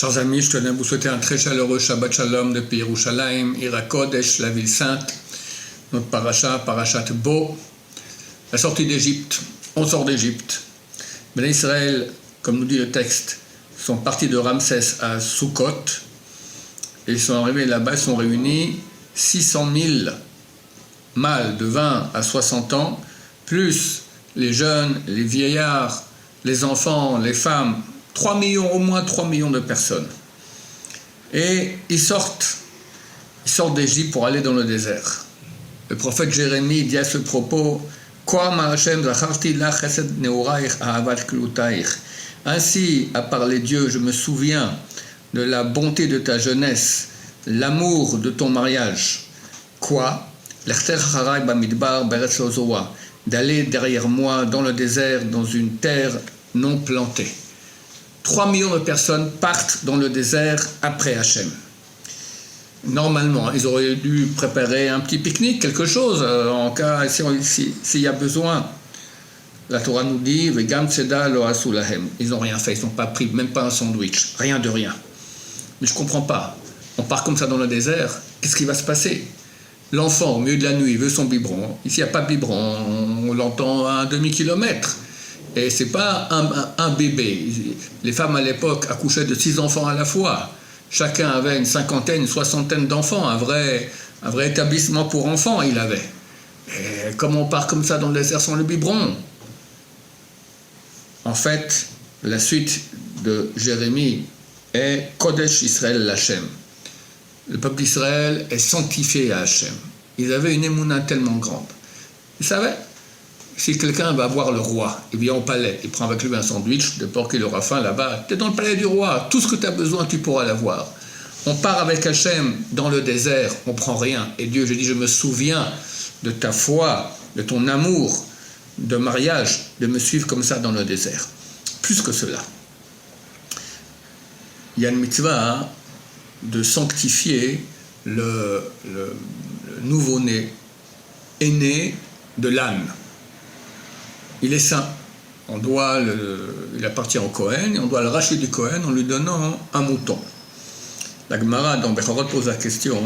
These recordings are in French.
Chers amis, je tenais à vous souhaiter un très chaleureux Shabbat Shalom depuis Yerushalayim, Ira Kodesh, la ville sainte, notre parashat Bo, la sortie d'Égypte. On sort d'Égypte. Mais Israël, comme nous dit le texte, sont partis de Ramsès à Sukkot, et ils sont arrivés là-bas, ils sont réunis 600 000 mâles de 20 à 60 ans, plus les jeunes, les vieillards, les enfants, les femmes, 3 millions, au moins 3 millions de personnes. Et ils sortent d'Égypte pour aller dans le désert. Le prophète Jérémie dit à ce propos, ainsi a parlé Dieu, je me souviens de la bonté de ta jeunesse, l'amour de ton mariage. Quoi? D'aller derrière moi dans le désert, dans une terre non plantée. 3 millions de personnes partent dans le désert après Hachem. Normalement, ils auraient dû préparer un petit pique-nique, quelque chose, en cas, s'il y a besoin. La Torah nous dit, ils n'ont rien fait, ils n'ont pas pris, même pas un sandwich, rien de rien. Mais je ne comprends pas. On part comme ça dans le désert, qu'est-ce qui va se passer? L'enfant, au milieu de la nuit, veut son biberon. Ici, il n'y a pas de biberon, on l'entend à un demi-kilomètre. Et ce n'est pas un bébé. Les femmes à l'époque accouchaient de 6 enfants à la fois. Chacun avait une cinquantaine, une soixantaine d'enfants. Un vrai établissement pour enfants, il avait. Et comment on part comme ça dans le désert sans le biberon? En fait, la suite de Jérémie est Kodesh Israël Hachem. Le peuple d'Israël est sanctifié à Hachem. Ils avaient une émouna tellement grande. Ils savaient, si quelqu'un va voir le roi, il vient au palais, il prend avec lui un sandwich, de porc qu'il aura faim là-bas, tu es dans le palais du roi, tout ce que tu as besoin, tu pourras l'avoir. On part avec Hachem dans le désert, on prend rien. Et Dieu, je dis, je me souviens de ta foi, de ton amour, de mariage, de me suivre comme ça dans le désert. Plus que cela. Il y a une mitzvah de sanctifier le nouveau-né, aîné de l'âne. Il est saint. Il appartient au Kohen, et on doit le racheter du Kohen en lui donnant un mouton. La Gemara dans Bechorot pose la question,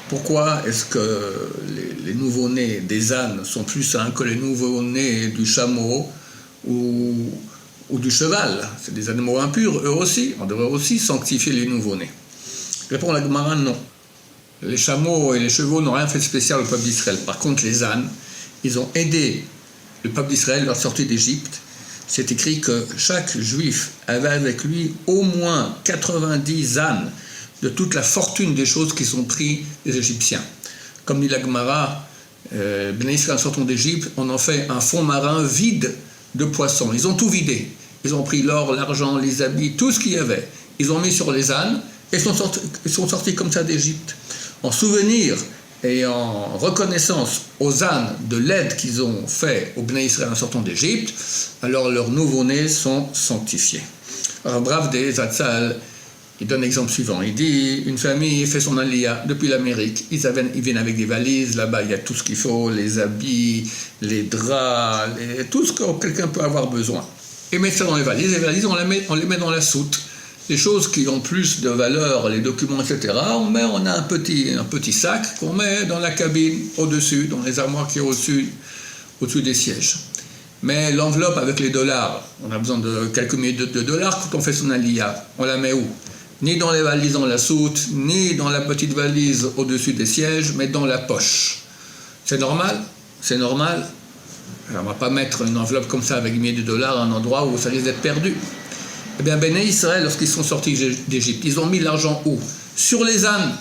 pourquoi est-ce que les nouveau-nés des ânes sont plus saints que les nouveau-nés du chameau ou du cheval? C'est des animaux impurs, eux aussi. On devrait aussi sanctifier les nouveau-nés. Répond la Gemara, non. Les chameaux et les chevaux n'ont rien fait de spécial au peuple d'Israël. Par contre, les ânes, ils ont aidé le peuple d'Israël à leur sortie d'Égypte. C'est écrit que chaque juif avait avec lui au moins 90 ânes de toute la fortune des choses qui sont prises des Égyptiens. Comme dit la Gemara, Bnei Israël sortant d'Égypte, on en fait un fond marin vide de poissons. Ils ont tout vidé. Ils ont pris l'or, l'argent, les habits, tout ce qu'il y avait. Ils ont mis sur les ânes et ils sont sortis comme ça d'Égypte. En souvenir et en reconnaissance aux ânes de l'aide qu'ils ont fait au Bnei Israël en sortant d'Égypte, alors leurs nouveau-nés sont sanctifiés. Alors, Rav des Zatzal, il donne l'exemple suivant. Il dit, une famille fait son aliyah depuis l'Amérique. Ils viennent avec des valises. Là-bas, il y a tout ce qu'il faut, les habits, les draps, tout ce que quelqu'un peut avoir besoin. Et mettre ça dans les valises. Les valises, on les met dans la soute. Les choses qui ont plus de valeur, les documents, etc., on a un petit sac qu'on met dans la cabine, au-dessus, dans les armoires qui sont au-dessus des sièges. Mais l'enveloppe avec les dollars, on a besoin de quelques milliers de dollars quand on fait son aliyah. On la met où? Ni dans les valises dans la soute, ni dans la petite valise au-dessus des sièges, mais dans la poche. C'est normal? C'est normal. Alors on ne va pas mettre une enveloppe comme ça avec milliers de dollars à un endroit où ça risque d'être perdu. Eh bien, Béné Israël, lorsqu'ils sont sortis d'Égypte, ils ont mis l'argent où? Sur les ânes.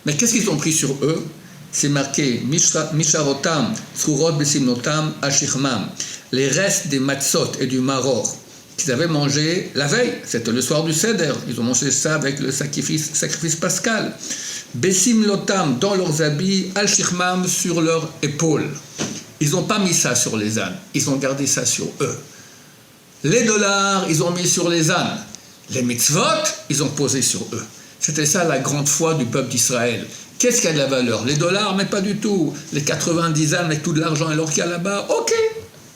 Mais qu'est-ce qu'ils ont pris sur eux? C'est marqué Misharotam, Tzurot Besimnotam, Ashichmam. Les restes des matzot et du maror qu'ils avaient mangé la veille, c'était le soir du Seder. Ils ont mangé ça avec le sacrifice pascal. Besimnotam, dans leurs habits, Ashichmam, sur leurs épaules. Ils n'ont pas mis ça sur les ânes, ils ont gardé ça sur eux. Les dollars, ils ont mis sur les ânes. Les mitzvot, ils ont posé sur eux. C'était ça la grande foi du peuple d'Israël. Qu'est-ce qui a de la valeur? Les dollars, mais pas du tout. Les 90 ânes avec tout de l'argent et l'or qu'il y a là-bas, ok,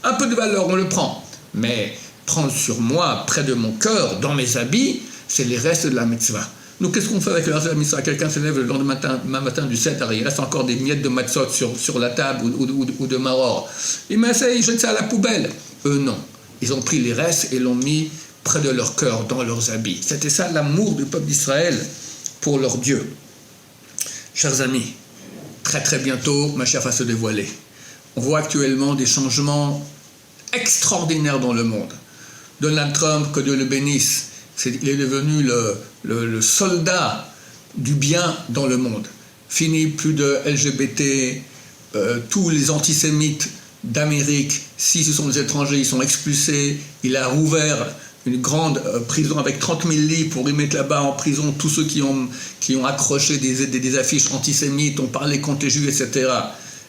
un peu de valeur, on le prend. Mais prendre sur moi, près de mon cœur, dans mes habits, c'est les restes de la mitzvah. Nous, qu'est-ce qu'on fait avec le reste de la mitzvah? Quelqu'un se lève le lendemain matin du 7, il reste encore des miettes de matzot sur la table ou de maror. Il m'essaye, il jette ça à la poubelle. Eux, non. Ils ont pris les restes et l'ont mis près de leur cœur, dans leurs habits. C'était ça l'amour du peuple d'Israël pour leur Dieu. Chers amis, très très bientôt, Mashiach va se dévoiler. On voit actuellement des changements extraordinaires dans le monde. Donald Trump, que Dieu le bénisse, il est devenu le soldat du bien dans le monde. Fini plus de LGBT, tous les antisémites d'Amérique, si ce sont des étrangers, ils sont expulsés. Il a rouvert une grande prison avec 30 000 lits pour y mettre là-bas en prison tous ceux qui ont accroché des affiches antisémites, ont parlé contre les Juifs, etc.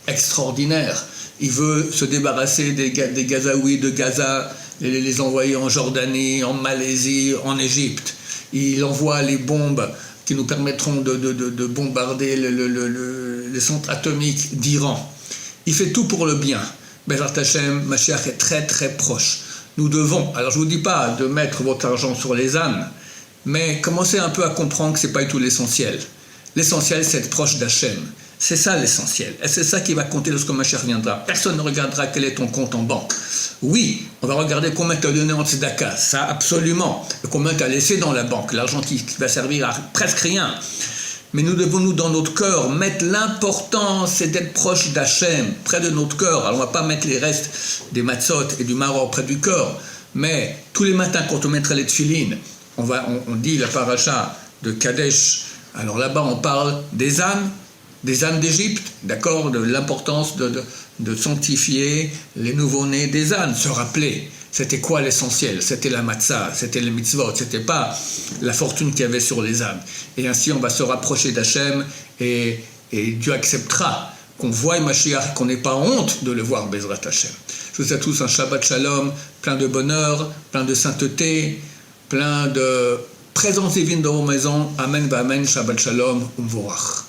Extraordinaire. Il veut se débarrasser des Gazaouis de Gaza, les envoyer en Jordanie, en Malaisie, en Égypte. Il envoie les bombes qui nous permettront de bombarder les centres atomiques d'Iran. Il fait tout pour le bien. Bezrat Hashem, Mashiach est très très proche. Nous devons, alors je ne vous dis pas de mettre votre argent sur les ânes, mais commencez un peu à comprendre que ce n'est pas du tout l'essentiel. L'essentiel, c'est être proche d'Hachem. C'est ça l'essentiel. Et c'est ça qui va compter lorsque Mashiach viendra. Personne ne regardera quel est ton compte en banque. Oui, on va regarder combien tu as donné en tzedaka, ça absolument. Et combien tu as laissé dans la banque, l'argent qui va servir à presque rien. Mais nous devons, dans notre cœur, mettre l'important, c'est d'être proche d'Hachem, près de notre cœur. Alors on ne va pas mettre les restes des matzot et du maror près du cœur, mais tous les matins, quand on mettra les tefilines, on dit la paracha de Kadesh. Alors là-bas, on parle des ânes d'Égypte, d'accord, de l'importance de sanctifier les nouveau-nés des ânes, se rappeler. C'était quoi l'essentiel? C'était la matzah, c'était les mitzvot, c'était pas la fortune qu'il y avait sur les âmes. Et ainsi, on va se rapprocher d'Hachem et Dieu acceptera qu'on voie Mashiach, qu'on n'ait pas honte de le voir, Bezrat Hachem. Je vous souhaite à tous un Shabbat Shalom, plein de bonheur, plein de sainteté, plein de présence divine dans vos maisons. Amen, Amen, Shabbat Shalom, Umvorach.